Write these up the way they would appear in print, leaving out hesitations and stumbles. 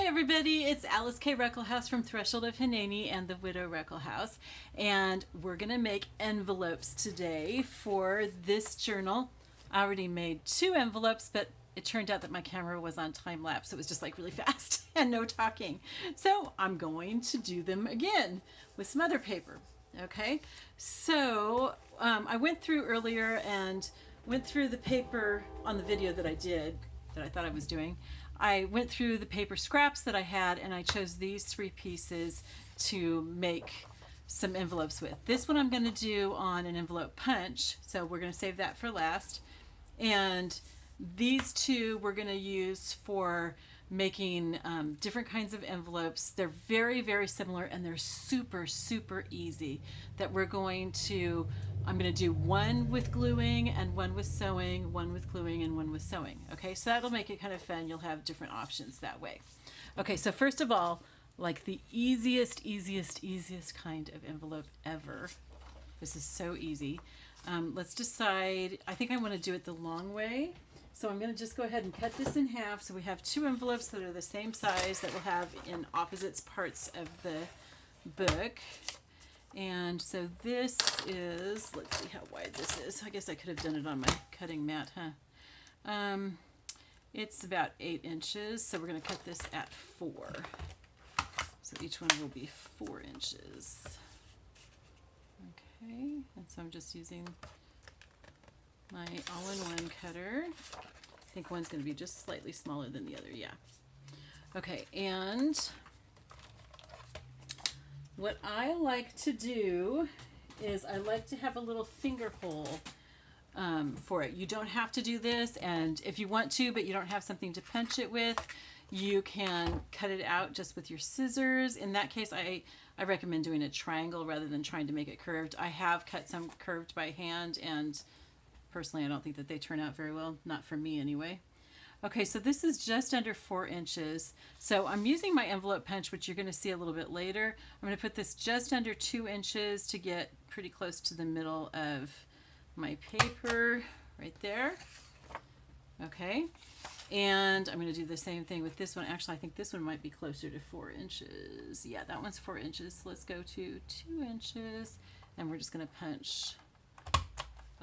Hi everybody, it's Alyce-Kay Reckelhaus from Threshold of Hineni and the Widow Reckelhaus, and we're going to make envelopes today for this journal. I already made 2 envelopes, but it turned out that my camera was on time lapse. It was just like really fast and no talking. So I'm going to do them again with some other paper. Okay, so I went through earlier and went through the paper on the video that I did, that I thought I was doing. I went through the paper scraps that I had and I chose these 3 pieces to make some envelopes with. This one I'm going to do on an envelope punch, so we're going to save that for last. And these 2 we're going to use for making different kinds of envelopes. They're very, very similar and they're super, super easy. I'm going to do one with gluing and one with sewing, one with gluing and one with sewing. Okay, so that'll make it kind of fun. You'll have different options that way. Okay, so first of all, like the easiest kind of envelope ever. This is so easy. Let's decide, I think I want to do it the long way. So I'm going to just go ahead and cut this in half. So we have 2 envelopes that are the same size that we'll have in opposite parts of the book. And so this is, let's see how wide this is. I guess I could have done it on my cutting mat, huh? It's about 8 inches. So we're going to cut this at 4. So each one will be 4 inches. Okay, and so I'm just using my all-in-one cutter. I think one's going to be just slightly smaller than the other, yeah. Okay, and what I like to do is I like to have a little finger hole for it. You don't have to do this, and if you want to, but you don't have something to punch it with, you can cut it out just with your scissors. In that case, I recommend doing a triangle rather than trying to make it curved. I have cut some curved by hand, and personally I don't think that they turn out very well, not for me anyway. Okay, so this is just under 4 inches. So I'm using my envelope punch, which you're going to see a little bit later. I'm going to put this just under 2 inches to get pretty close to the middle of my paper right there. Okay, and I'm going to do the same thing with this one. Actually, I think this one might be closer to 4 inches. Yeah, that one's 4 inches. So let's go to 2 inches, and we're just going to punch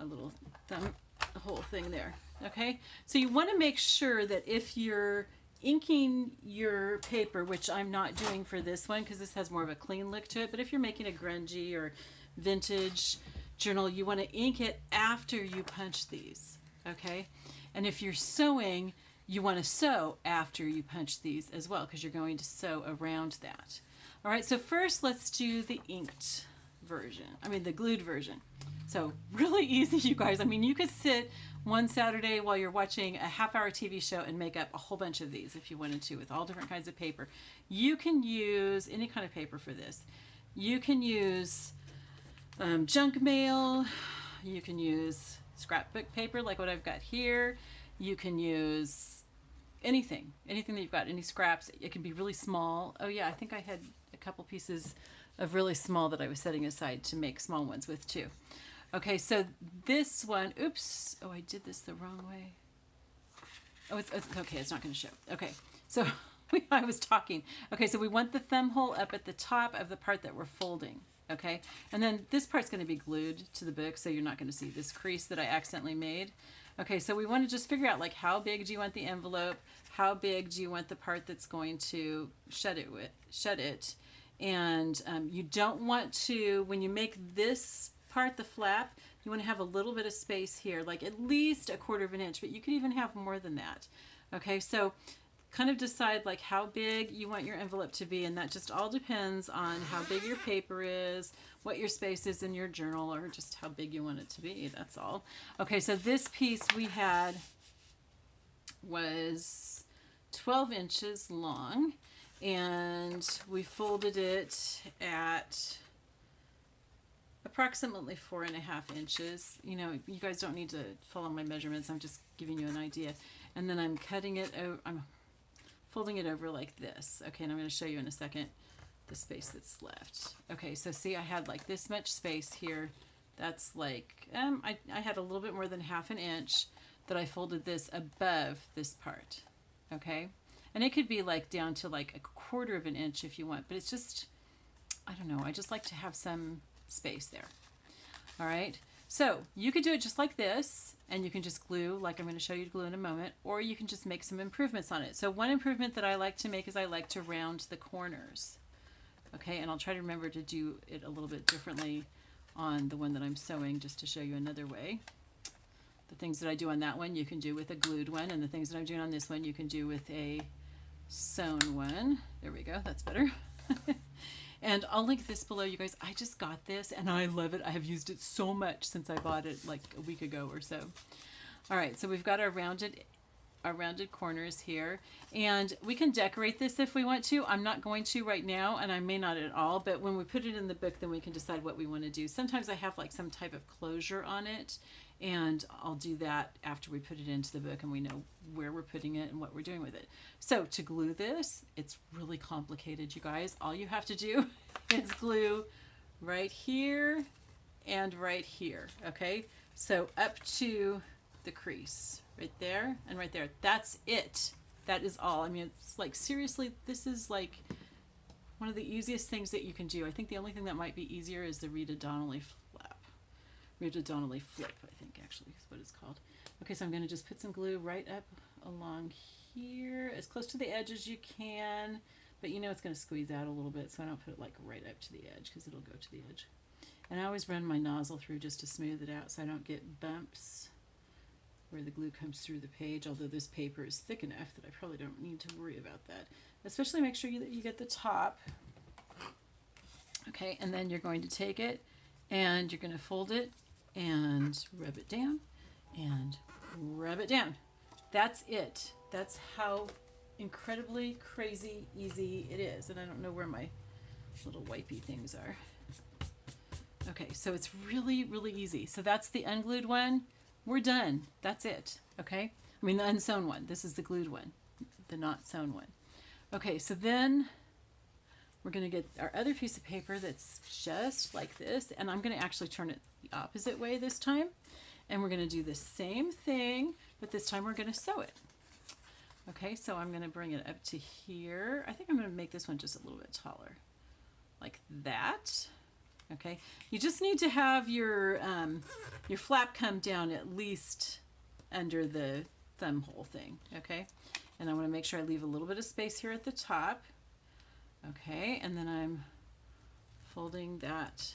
a little thumb, the whole thing there. Okay, so you want to make sure that if you're inking your paper, which I'm not doing for this one because this has more of a clean look to it, but if you're making a grungy or vintage journal, you want to ink it after you punch these. Okay, and if you're sewing, you want to sew after you punch these as well because you're going to sew around that. All right, so first let's do the inked version, the glued version. So really easy, you guys. I mean, you could sit one Saturday while you're watching a half-hour TV show and make up a whole bunch of these if you wanted to, with all different kinds of paper. You can use any kind of paper for this. You can use junk mail. You can use scrapbook paper like what I've got here. You can use anything that you've got, any scraps. It can be really small. Oh yeah, I think I had a couple pieces of really small that I was setting aside to make small ones with too. Okay, so this one, oops, oh, I did this the wrong way. Oh, it's okay, it's not going to show. Okay, so I was talking. Okay, so we want the thumb hole up at the top of the part that we're folding. Okay, and then this part's going to be glued to the book, so you're not going to see this crease that I accidentally made. Okay, so we want to just figure out, like, how big do you want the envelope? How big do you want the part that's going to shut it? And you don't want to, when you make this part, the flap, you want to have a little bit of space here, like at least 1/4 of an inch, but you could even have more than that. Okay, so kind of decide like how big you want your envelope to be, and that just all depends on how big your paper is, what your space is in your journal, or just how big you want it to be. That's all. Okay, so this piece we had was 12 inches long, and we folded it at approximately 4.5 inches. You know, you guys don't need to follow my measurements. I'm just giving you an idea. And then I'm cutting it over, I'm folding it over like this. Okay, and I'm going to show you in a second the space that's left. Okay, so see, I had like this much space here. That's like, I had a little bit more than 1/2 inch that I folded this above this part. Okay, And it could be like down to like 1/4 of an inch if you want, but it's just, I don't know, I just like to have some space there. All right, so you could do it just like this, and you can just glue, like I'm going to show you to glue in a moment, or you can just make some improvements on it. So one improvement that I like to make is I like to round the corners. Okay, and I'll try to remember to do it a little bit differently on the one that I'm sewing, just to show you another way. The things that I do on that one you can do with a glued one, and the things that I'm doing on this one you can do with a sewn one. There we go, that's better. And I'll link this below, you guys. I just got this and I love it. I have used it so much since I bought it like a week ago or so. All right, so we've got our rounded corners here, and we can decorate this if we want to. I'm not going to right now, and I may not at all, but when we put it in the book, then we can decide what we want to do. Sometimes I have like some type of closure on it, and I'll do that after we put it into the book and we know where we're putting it and what we're doing with it. So to glue this, it's really complicated, you guys. All you have to do is glue right here and right here, okay? So up to the crease, right there and right there. That's it. That is all. I mean, it's like, seriously, this is like one of the easiest things that you can do. I think the only thing that might be easier is the Rita Donnelly flap. Rita Donnelly flip, I think, actually is what it's called. Okay, so I'm going to just put some glue right up along here, as close to the edge as you can, but you know it's going to squeeze out a little bit, so I don't put it like right up to the edge because it'll go to the edge. And I always run my nozzle through just to smooth it out so I don't get bumps where the glue comes through the page, although this paper is thick enough that I probably don't need to worry about that. Especially make sure that you get the top. Okay, and then you're going to take it and you're going to fold it and rub it down and rub it down. That's it. That's how incredibly crazy easy it is. And I don't know where my little wipey things are. Okay, so it's really, really easy. So that's the unglued one. We're done. That's it. Okay? I mean the unsewn one. This is the glued one, the not sewn one. Okay, so then we're going to get our other piece of paper that's just like this, and I'm going to actually turn it the opposite way this time. And we're going to do the same thing, but this time we're going to sew it. Okay, so I'm going to bring it up to here. I think I'm going to make this one just a little bit taller, like that. Okay, you just need to have your flap come down at least under the thumb hole thing. Okay, and I want to make sure I leave a little bit of space here at the top. Okay, and then I'm folding that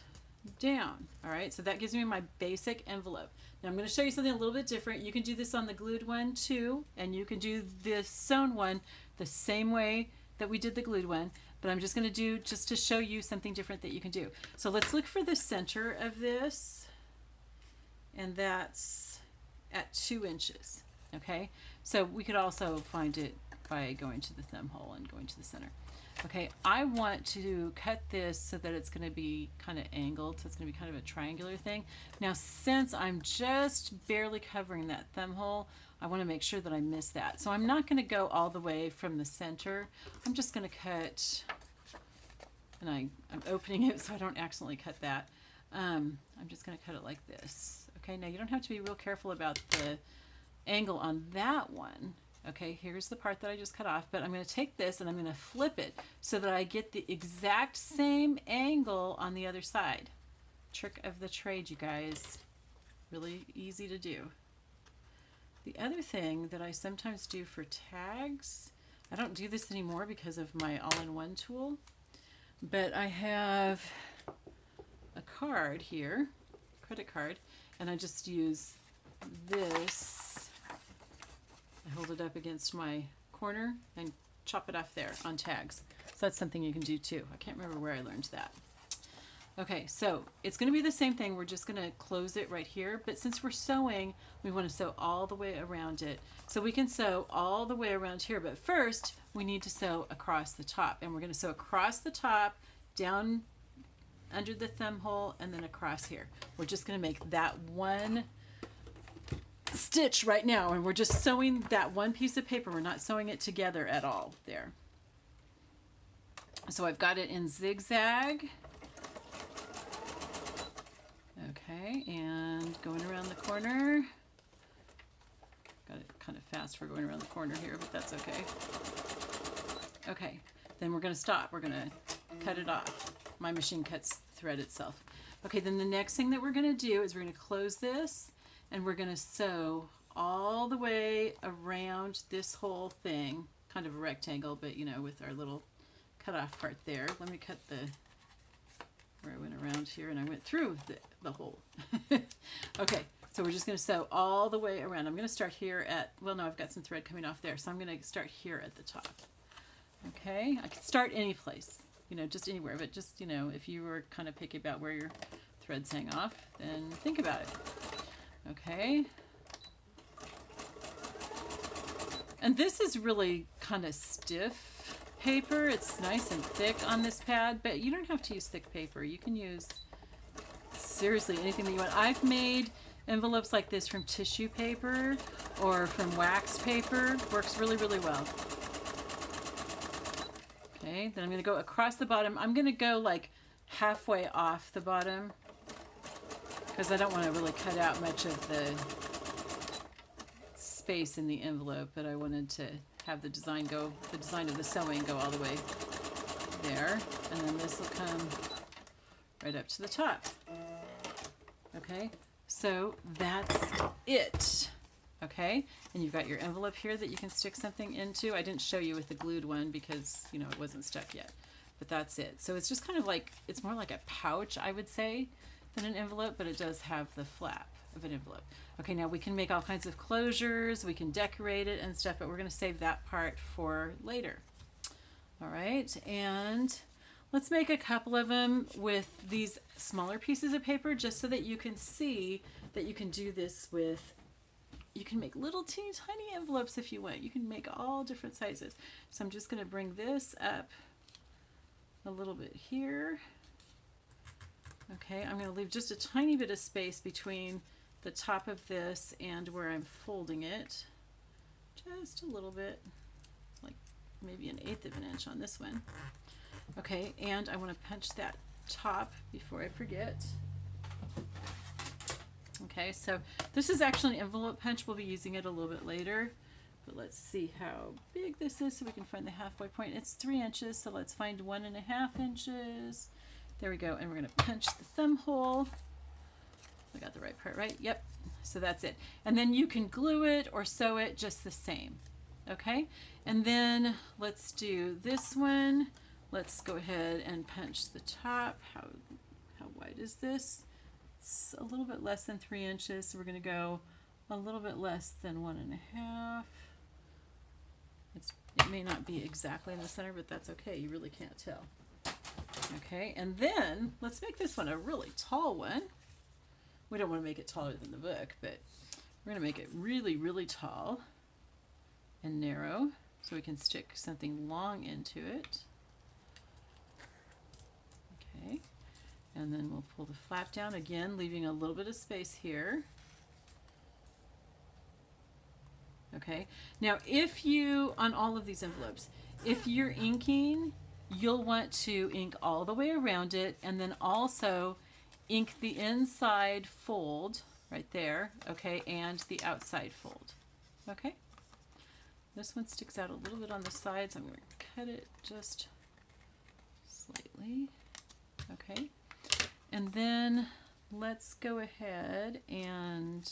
down. All right, so that gives me my basic envelope. Now I'm going to show you something a little bit different. You can do this on the glued one too, and you can do this sewn one the same way that we did the glued one, but I'm just going to do, just to show you something different that you can do. So let's look for the center of this, and that's at 2 inches. Okay, so we could also find it by going to the thumb hole and going to the center. Okay, I want to cut this so that it's going to be kind of angled, so it's going to be kind of a triangular thing. Now, since I'm just barely covering that thumb hole, I want to make sure that I miss that. So I'm not going to go all the way from the center. I'm just going to cut, and I'm opening it so I don't accidentally cut that. I'm just going to cut it like this. Okay, now you don't have to be real careful about the angle on that one. Okay, here's the part that I just cut off, but I'm going to take this and I'm going to flip it so that I get the exact same angle on the other side. Trick of the trade, you guys. Really easy to do. The other thing that I sometimes do for tags, I don't do this anymore because of my all-in-one tool, but I have a card here, credit card, and I just use this. I hold it up against my corner and chop it off there on tags. So that's something you can do too. I can't remember where I learned that. Okay, so it's going to be the same thing. We're just going to close it right here. But since we're sewing, we want to sew all the way around it. So we can sew all the way around here. But first, we need to sew across the top. And we're going to sew across the top, down under the thumb hole, and then across here. We're just going to make that one stitch right now, and we're just sewing that one piece of paper. We're not sewing it together at all there. So I've got it in zigzag. Okay, and going around the corner. Got it kind of fast for going around the corner here, but that's okay. Okay, then we're going to stop. We're going to cut it off. My machine cuts thread itself. Okay, then the next thing that we're going to do is we're going to close this and we're going to sew all the way around this whole thing, kind of a rectangle, but you know, with our little cut off part there. Let me cut the, where I went around here and I went through the hole. Okay, so we're just going to sew all the way around. I'm going to start here at, well no, I've got some thread coming off there, so I'm going to start here at the top. Okay, I can start any place, you know, just anywhere, but just, you know, if you were kind of picky about where your threads hang off, then think about it. Okay. And this is really kind of stiff paper. It's nice and thick on this pad, but you don't have to use thick paper. You can use seriously anything that you want. I've made envelopes like this from tissue paper or from wax paper. Works really, really well. Okay, then I'm going to go across the bottom. I'm going to go like halfway off the bottom because I don't want to really cut out much of the space in the envelope, but I wanted to have the design of the sewing go all the way there, and then this will come right up to the top. Okay, so that's it. Okay, and you've got your envelope here that you can stick something into. I didn't show you with the glued one because, you know, it wasn't stuck yet, but that's it. So it's just kind of like, it's more like a pouch, I would say, than an envelope, but it does have the flap of an envelope. Okay, now we can make all kinds of closures, we can decorate it and stuff, but we're going to save that part for later. All right, and let's make a couple of them with these smaller pieces of paper just so that you can see that you can do this with, you can make little teeny tiny envelopes if you want. You can make all different sizes. So I'm just going to bring this up a little bit here. Okay, I'm going to leave just a tiny bit of space between the top of this and where I'm folding it. Just a little bit, like maybe 1/8 of an inch on this one. Okay, and I want to punch that top before I forget. Okay, so this is actually an envelope punch. We'll be using it a little bit later, but let's see how big this is so we can find the halfway point. It's 3 inches, so let's find 1.5 inches. There we go, and we're going to punch the thumb hole. I got the right part, right? Yep. So that's it. And then you can glue it or sew it just the same. Okay? And then let's do this one. Let's go ahead and punch the top. How wide is this? It's a little bit less than 3 inches, so we're going to go a little bit less than 1.5. It may not be exactly in the center, but that's okay. You really can't tell. Okay, and then let's make this one a really tall one. We don't want to make it taller than the book, but we're going to make it really, really tall and narrow so we can stick something long into it. Okay, and then we'll pull the flap down again, leaving a little bit of space here. Okay, now if you, on all of these envelopes, if you're inking, you'll want to ink all the way around it and then also ink the inside fold right there, okay, and the outside fold. Okay, this one sticks out a little bit on the sides. I'm going to cut it just slightly. Okay, and then let's go ahead and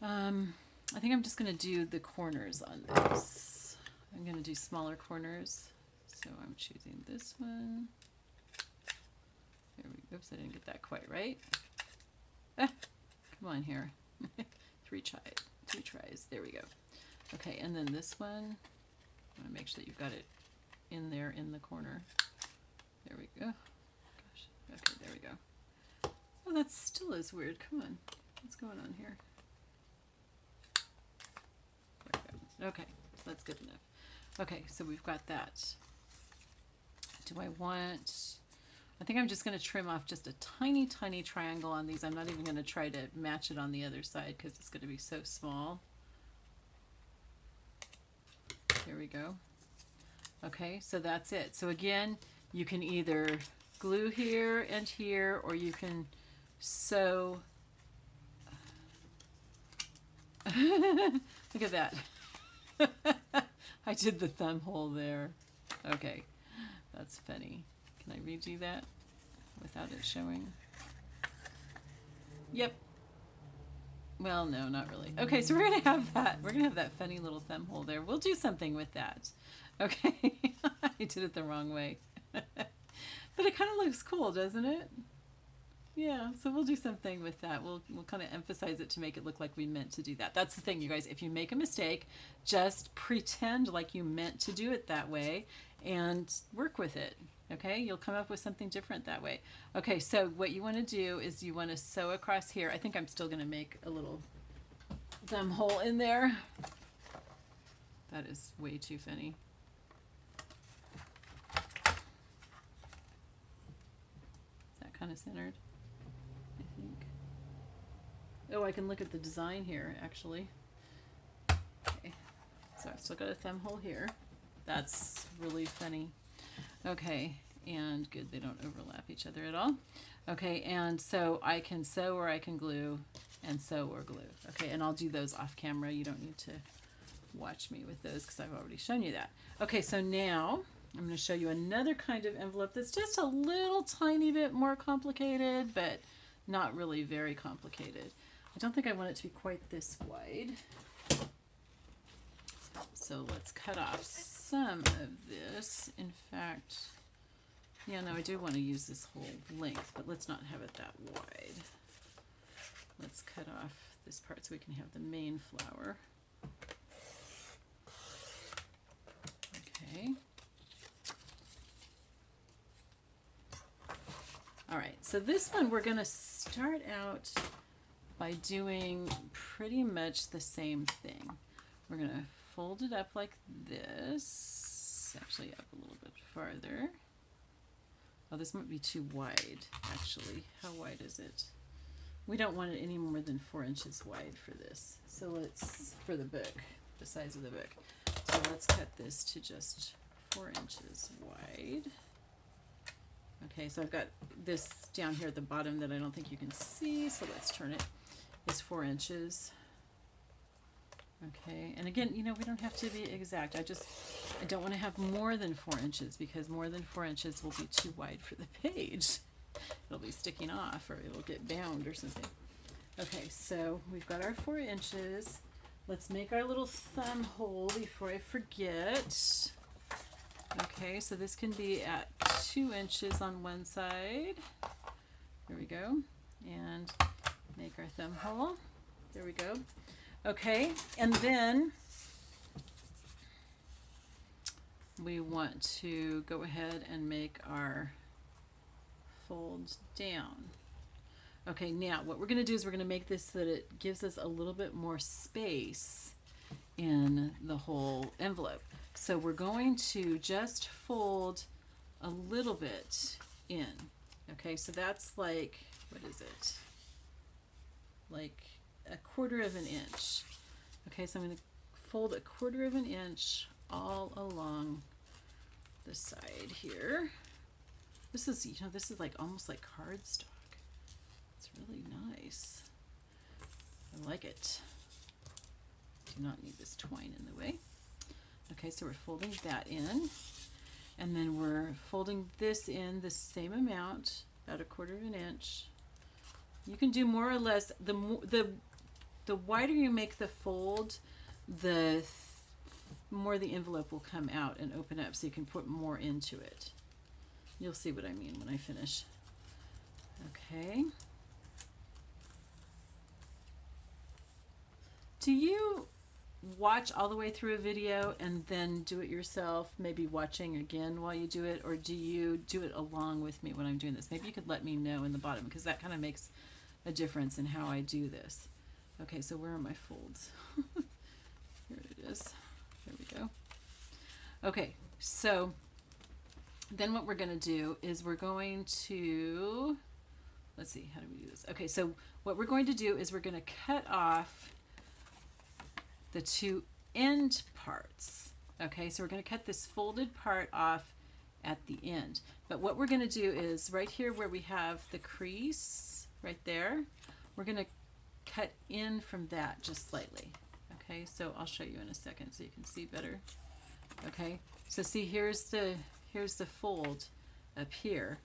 I think I'm just going to do the corners on this. I'm going to do smaller corners, so I'm choosing this one. There we go. Oops, I didn't get that quite right. Ah, come on here. Three tries. There we go. Okay, and then this one, I want to make sure that you've got it in there in the corner. There we go. Gosh. Okay, there we go. Oh, that still is weird. Come on. What's going on here? There we go. Okay, that's good enough. Okay, so we've got that. Do I want... I think I'm just going to trim off just a tiny, tiny triangle on these. I'm not even going to try to match it on the other side because it's going to be so small. There we go. Okay, so that's it. So again, you can either glue here and here, or you can sew. Look at that. I I did the thumb hole there. Okay, that's funny. Can I redo that without it showing? Yep. Well, no, not really. Okay, so we're gonna have that. We're gonna have that funny little thumb hole there. We'll do something with that. Okay, I did it the wrong way. But it kind of looks cool, doesn't it? Yeah, so we'll do something with that. We'll kind of emphasize it to make it look like we meant to do that. That's the thing, you guys. If you make a mistake, just pretend like you meant to do it that way and work with it. Okay, you'll come up with something different that way. Okay, so what you want to do is you want to sew across here. I think I'm still going to make a little thumb hole in there. That is way too funny. Is that kind of centered? I think. Oh, I can look at the design here, actually. Okay, so I've still got a thumb hole here. That's really funny. Okay, and good, they don't overlap each other at all. Okay, and so I can sew or I can glue, and sew or glue. Okay, and I'll do those off camera. You don't need to watch me with those because I've already shown you that. Okay, so now I'm going to show you another kind of envelope that's just a little tiny bit more complicated, but not really very complicated. I don't think I want it to be quite this wide. So let's cut off some of this. In fact, yeah, no, I do want to use this whole length, but let's not have it that wide. Let's cut off this part so we can have the main flower. Okay. All right, so this one we're going to start out by doing pretty much the same thing. We're going to fold it up like this, actually up a little bit farther. Oh, this might be too wide, actually. How wide is it? We don't want it any more than 4 inches wide for this. So let's, for the book, the size of the book. So let's cut this to just 4 inches wide. Okay, so I've got this down here at the bottom that I don't think you can see, so let's turn it. It's 4 inches. Okay, and again, you know, we don't have to be exact. I don't want to have more than 4 inches because more than 4 inches will be too wide for the page. It'll be sticking off or it'll get bound or something. Okay, so we've got our 4 inches. Let's make our little thumb hole before I forget. Okay, so this can be at 2 inches on one side. There we go. And make our thumb hole. There we go. Okay, and then we want to go ahead and make our folds down. Okay, now what we're going to do is we're going to make this so that it gives us a little bit more space in the whole envelope. So we're going to just fold a little bit in. Okay, so that's like, what is it? Like 1/4 of an inch. Okay, so I'm going to fold 1/4 of an inch all along the side here. This is, you know, this is like almost like cardstock. It's really nice. I like it. Do not need this twine in the way. Okay, so we're folding that in, and then we're folding this in the same amount, about 1/4 of an inch. You can do more or less. The wider you make the fold, the more the envelope will come out and open up, so you can put more into it. You'll see what I mean when I finish. Okay. Do you watch all the way through a video and then do it yourself, maybe watching again while you do it, or do you do it along with me when I'm doing this? Maybe you could let me know in the bottom, because that kind of makes a difference in how I do this. Okay, so where are my folds? Here it is. There we go. Okay, so then what we're going to do is we're going to, let's see, how do we do this? Okay, so what we're going to do is we're going to cut off the 2 end parts. Okay, so we're going to cut this folded part off at the end. But what we're going to do is right here where we have the crease, right there, we're going to cut in from that just slightly. Okay, so I'll show you in a second so you can see better. Okay, so see, here's the fold up here,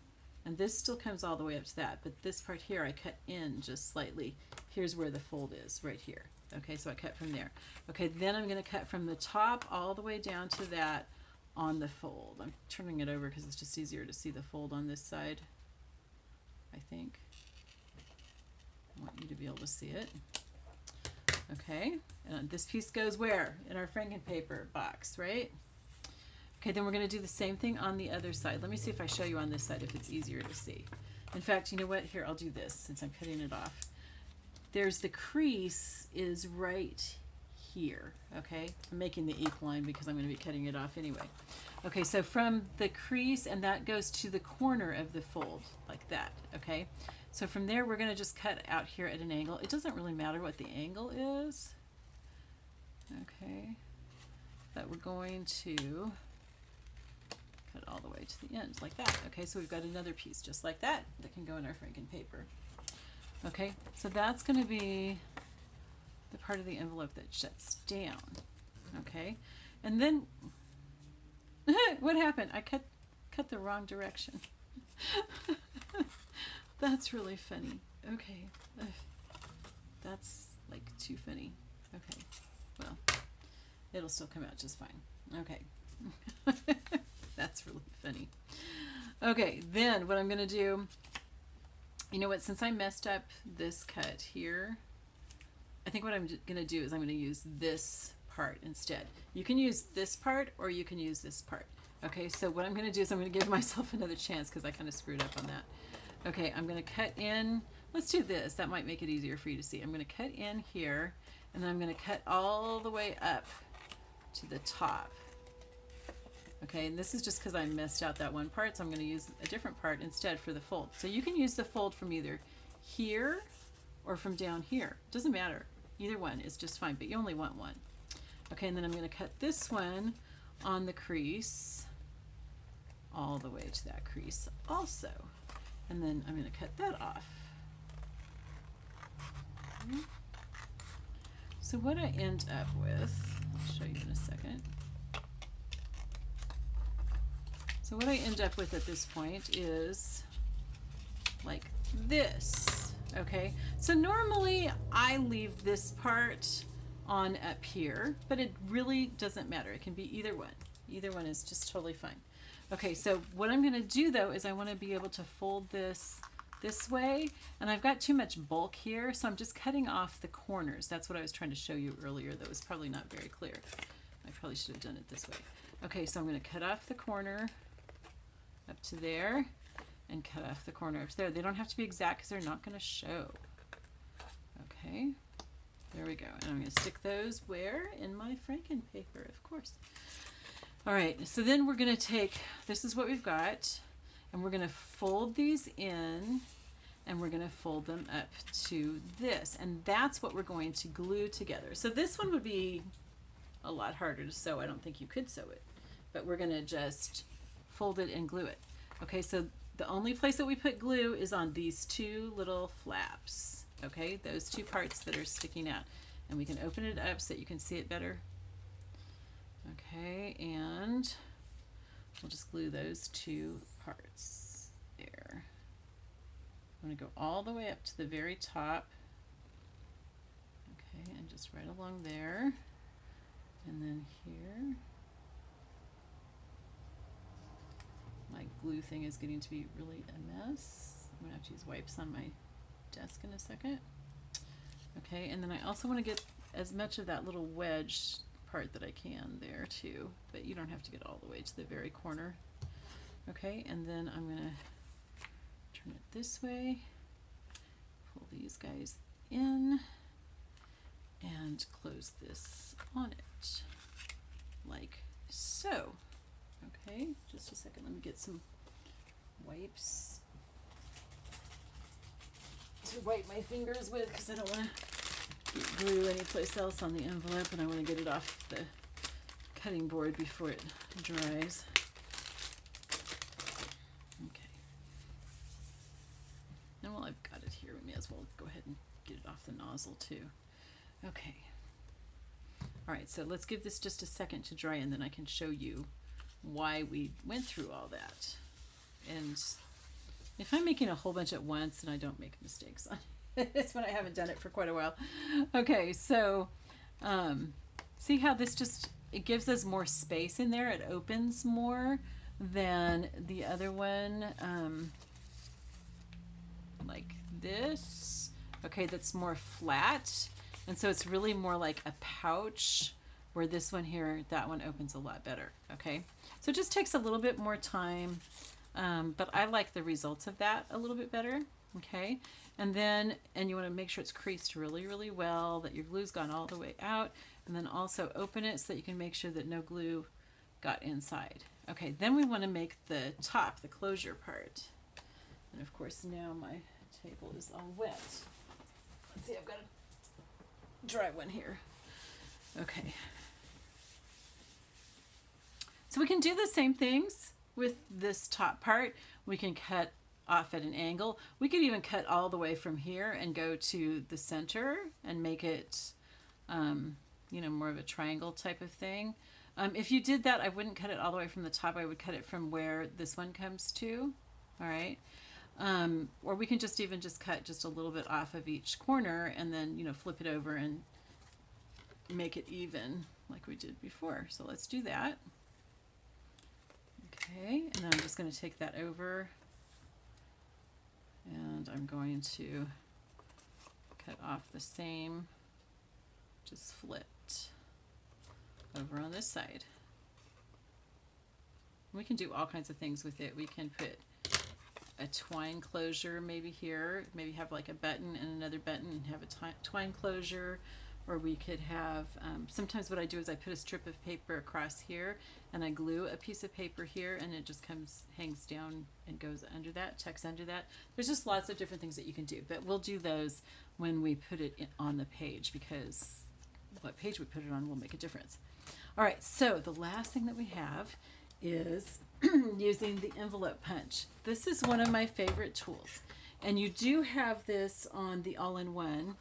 and this still comes all the way up to that, but this part here I cut in just slightly. Here's where the fold is, right here. Okay, so I cut from there. Okay, then I'm going to cut from the top all the way down to that on the fold. I'm turning it over because it's just easier to see the fold on this side, I think. I want you to be able to see it. Okay, and this piece goes where? In our Franken paper box, right? Okay, then we're going to do the same thing on the other side. Let me see if I show you on this side if it's easier to see. In fact, you know what? Here, I'll do this since I'm cutting it off. There's the crease is right here, okay? I'm making the equal line because I'm going to be cutting it off anyway. Okay, so from the crease, and that goes to the corner of the fold, like that, okay? So from there, we're going to just cut out here at an angle. It doesn't really matter what the angle is, okay? But we're going to cut all the way to the end, like that. Okay, so we've got another piece just like that that can go in our Franken paper. Okay, so that's going to be the part of the envelope that shuts down. Okay, and then what happened? I cut the wrong direction. That's really funny. Okay, that's like too funny. Okay, well, it'll still come out just fine. Okay. That's really funny. Okay, then what I'm going to do, you know what, since I messed up this cut here, I think what I'm going to do is I'm going to use this part instead. You can use this part or you can use this part. Okay, so what I'm going to do is I'm going to give myself another chance because I kind of screwed up on that. Okay, I'm going to cut in. Let's do this. That might make it easier for you to see. I'm going to cut in here, and then I'm going to cut all the way up to the top. Okay, and this is just because I messed out that one part, so I'm going to use a different part instead for the fold. So you can use the fold from either here or from down here. Doesn't matter. Either one is just fine, but you only want one. Okay, and then I'm going to cut this one on the crease all the way to that crease also. And then I'm going to cut that off. Okay. So what I end up with, I'll show you in a second. So what I end up with at this point is like this, okay? So normally I leave this part on up here, but it really doesn't matter. It can be either one. Either one is just totally fine. Okay, so what I'm gonna do though is I wanna be able to fold this way, and I've got too much bulk here, so I'm just cutting off the corners. That's what I was trying to show you earlier. That was probably not very clear. I probably should have done it this way. Okay, so I'm gonna cut off the corner up to there and cut off the corner up to there. They don't have to be exact because they're not going to show. Okay, there we go. And I'm going to stick those where? In my Franken paper, of course. All right, so then we're going to take, this is what we've got, and we're going to fold these in, and we're going to fold them up to this, and that's what we're going to glue together. So this one would be a lot harder to sew. I don't think you could sew it, but we're going to just fold it and glue it. Okay, so the only place that we put glue is on these two little flaps. Okay, those two parts that are sticking out. And we can open it up so that you can see it better. Okay, and we'll just glue those two parts there. I'm going to go all the way up to the very top. Okay, and just right along there. And then here. My glue thing is getting to be really a mess. I'm going to have to use wipes on my desk in a second. Okay, and then I also want to get as much of that little wedge part that I can there too, but you don't have to get all the way to the very corner. Okay, and then I'm going to turn it this way, pull these guys in, and close this on it, like so. Okay, just a second, let me get some wipes to wipe my fingers with because I don't want to get glue anyplace else on the envelope, and I want to get it off the cutting board before it dries. Okay. And while I've got it here, we may as well go ahead and get it off the nozzle too. Okay. All right, so let's give this just a second to dry, and then I can show you why we went through all that. And if I'm making a whole bunch at once, then I don't make mistakes on it. It's when I haven't done it for quite a while. Okay, so see how this just, it gives us more space in there. It opens more than the other one, like this. Okay, that's more flat. And so it's really more like a pouch, where this one here, that one opens a lot better. Okay, so it just takes a little bit more time, but I like the results of that a little bit better. Okay, and you want to make sure it's creased really, really well, that your glue's gone all the way out, and then also open it so that you can make sure that no glue got inside. Okay, then we want to make the top, the closure part. And of course now my table is all wet. Let's see, I've got a dry one here. Okay. So we can do the same things with this top part. We can cut off at an angle. We could even cut all the way from here and go to the center and make it, you know, more of a triangle type of thing. If you did that, I wouldn't cut it all the way from the top. I would cut it from where this one comes to. All right. Or we can just cut just a little bit off of each corner, and then, you know, flip it over and make it even like we did before. So let's do that. Okay, and then I'm just going to take that over, and I'm going to cut off the same, just flipped over on this side. We can do all kinds of things with it. We can put a twine closure maybe here, maybe have like a button and another button and have a twine closure. Or we could have, sometimes what I do is I put a strip of paper across here, and I glue a piece of paper here, and it just hangs down and goes under that, tucks under that. There's just lots of different things that you can do, but we'll do those when we put it on the page, because what page we put it on will make a difference. All right, so the last thing that we have is using the envelope punch. This is one of my favorite tools, and you do have this on the all-in-one.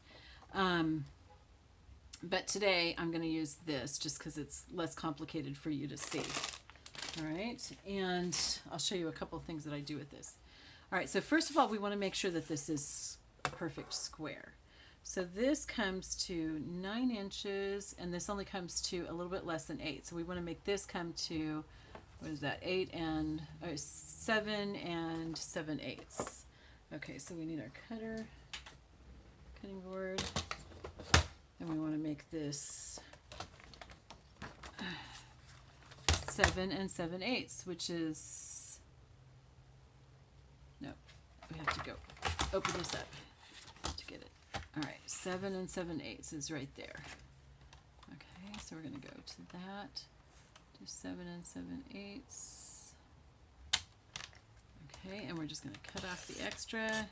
But today I'm going to use this just because it's less complicated for you to see. All right, and I'll show you a couple of things that I do with this. All right, so first of all, we want to make sure that this is a perfect square. So this comes to 9 inches, and this only comes to a little bit less than 8. So we want to make this come to, what is that, 7 and 7/8. Okay, so we need our cutting board. And we want to make this 7 and 7/8, which is, no, we have to go open this up to get it. All right, 7 and 7/8 is right there. Okay, so we're going to go to that, do 7 and 7/8. Okay, and we're just going to cut off the extra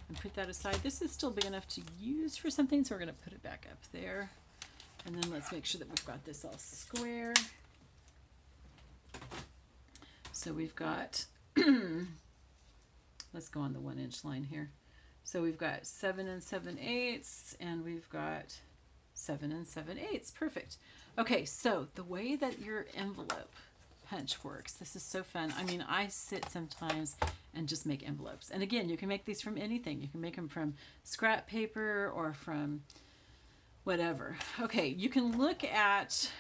and put that aside. This is still big enough to use for something, so we're going to put it back up there. And then let's make sure that we've got this all square. So we've got, let's go on the 1 inch line here. So we've got 7 and 7/8, and we've got 7 and 7/8. Perfect. Okay, so the way that your envelope punch works, this is so fun. I mean, I sit sometimes and just make envelopes. And again, you can make these from anything. You can make them from scrap paper or from whatever. Okay, you can look at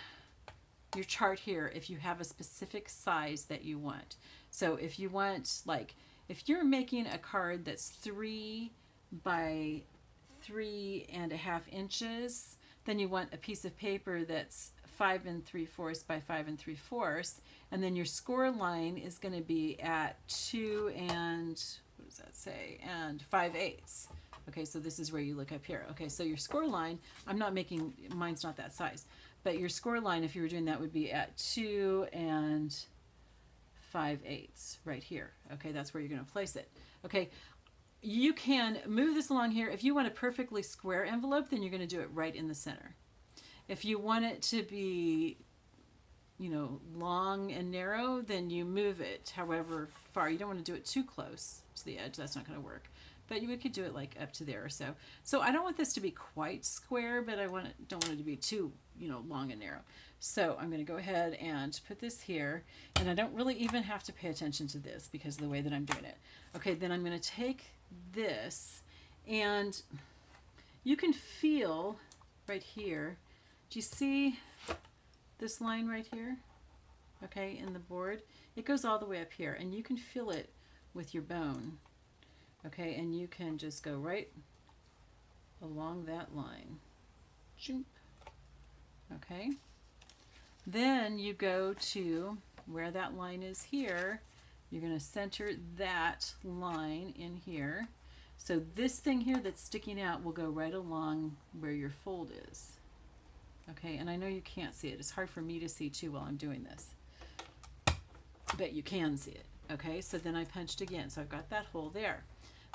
your chart here if you have a specific size that you want. So if you want, like, if you're making a card that's 3 by 3.5 inches, then you want a piece of paper that's 5 3/4 by 5 3/4, and then your score line is going to be at 2 and, what does that say, and 5/8. Okay, so this is where you look up here. Okay, so your score line, I'm not making, mine's not that size, but your score line, if you were doing that, would be at 2 and 5/8 right here. Okay, that's where you're going to place it. Okay, you can move this along here. If you want a perfectly square envelope, then you're going to do it right in the center. If you want it to be, you know, long and narrow, then you move it however far. You don't want to do it too close to the edge. That's not going to work. But you could do it like up to there or so. So I don't want this to be quite square, but don't want it to be too you know, long and narrow. So I'm going to go ahead and put this here, and I don't really even have to pay attention to this because of the way that I'm doing it. Okay, then I'm going to take this, and you can feel right here. Do you see this line right here? Okay, in the board, it goes all the way up here, and you can feel it with your bone. Okay, and you can just go right along that line. Okay, then you go to where that line is here. You're going to center that line in here. So this thing here that's sticking out will go right along where your fold is. Okay, and I know you can't see it. It's hard for me to see too while I'm doing this, but you can see it. Okay, so then I punched again. So I've got that hole there.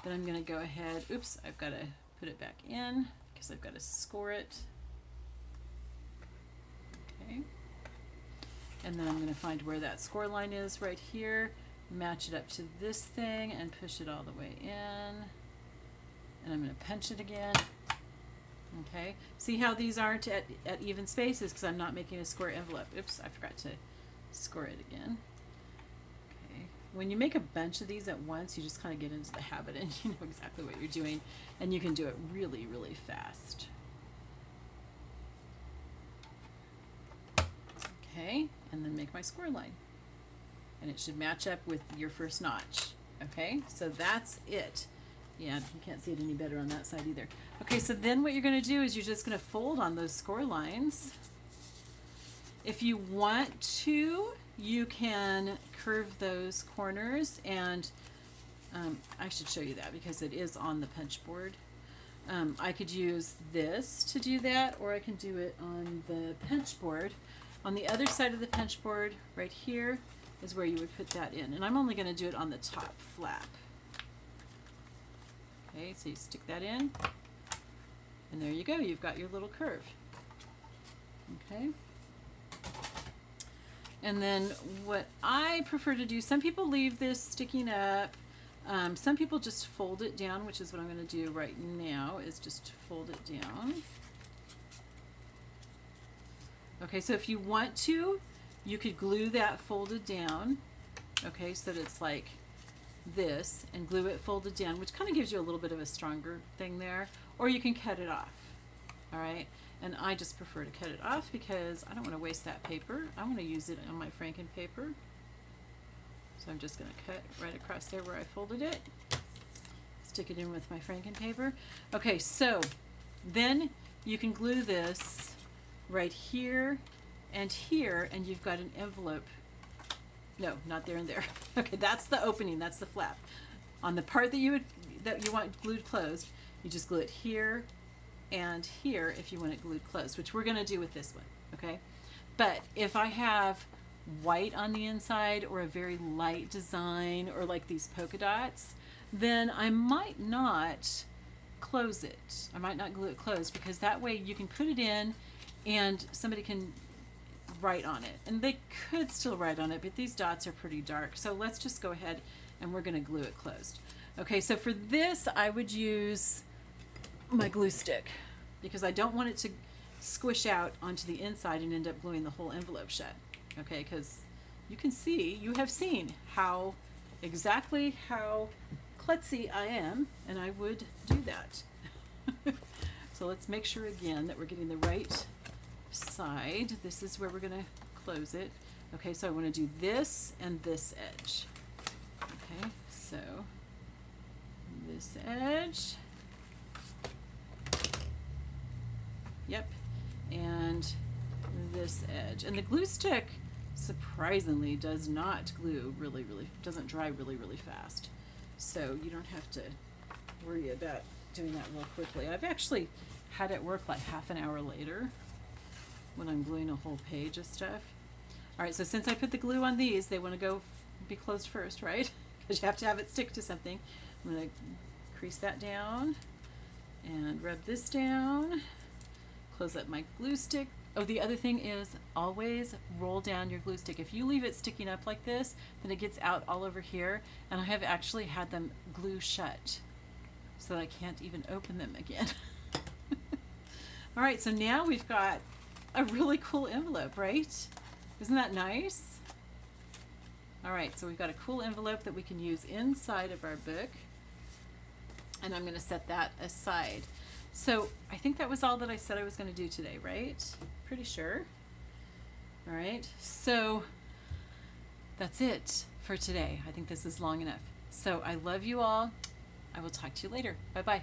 Then I'm going to go ahead, oops, I've got to put it back in because I've got to score it. Okay, and then I'm going to find where that score line is right here, match it up to this thing and push it all the way in, and I'm going to punch it again. Okay, see how these aren't at even spaces because I'm not making a square envelope. Oops, I forgot to score it again. Okay, when you make a bunch of these at once, you just kind of get into the habit and you know exactly what you're doing, and you can do it really, really fast. Okay, and then make my score line, and it should match up with your first notch. Okay, so that's it. Yeah, you can't see it any better on that side either. Okay, so then what you're going to do is you're just going to fold on those score lines. If you want to, you can curve those corners, and I should show you that because it is on the punch board. I could use this to do that, or I can do it on the punch board. On the other side of the punch board, right here, is where you would put that in. And I'm only going to do it on the top flap. Okay, so you stick that in, and there you go. You've got your little curve. Okay. And then what I prefer to do, some people leave this sticking up. Some people just fold it down, which is what I'm going to do right now, is just fold it down. Okay, so if you want to, you could glue that folded down. Okay, so that it's like this, and glue it folded down, which kind of gives you a little bit of a stronger thing there, or you can cut it off. All right, and I just prefer to cut it off because I don't want to waste that paper. I want to use it on my Franken paper, so I'm just going to cut right across there where I folded it, stick it in with my Franken paper. Okay, so then you can glue this right here and here, and you've got an envelope. No, not there and there. Okay, that's the opening, that's the flap. On the part that you want glued closed, you just glue it here and here if you want it glued closed, which we're going to do with this one. Okay, but if I have white on the inside or a very light design or like these polka dots, then I might not close it. I might not glue it closed, because that way you can put it in and somebody can write on it, and they could still write on it, but these dots are pretty dark, so let's just go ahead and we're going to glue it closed. Okay, so for this I would use my glue stick because I don't want it to squish out onto the inside and end up gluing the whole envelope shut. Okay, because you can see, you have seen how exactly how klutzy I am, and I would do that. So let's make sure again that we're getting the right side. This is where we're going to close it. Okay, so I want to do this and this edge. Okay, so this edge, yep, and this edge. And the glue stick surprisingly does not glue doesn't dry really fast, so you don't have to worry about doing that real quickly. I've actually had it work like half an hour later when I'm gluing a whole page of stuff. All right, so since I put the glue on these, they want to go be closed first, right? Because you have to have it stick to something. I'm going to crease that down and rub this down, close up my glue stick. Oh, the other thing is always roll down your glue stick. If you leave it sticking up like this, then it gets out all over here, and I have actually had them glue shut so that I can't even open them again. All right, so now we've got a really cool envelope, right? Isn't that nice? All right, so we've got a cool envelope that we can use inside of our book. And I'm going to set that aside. So I think that was all that I said I was going to do today, right? Pretty sure. All right, so that's it for today. I think this is long enough. So I love you all. I will talk to you later. Bye-bye.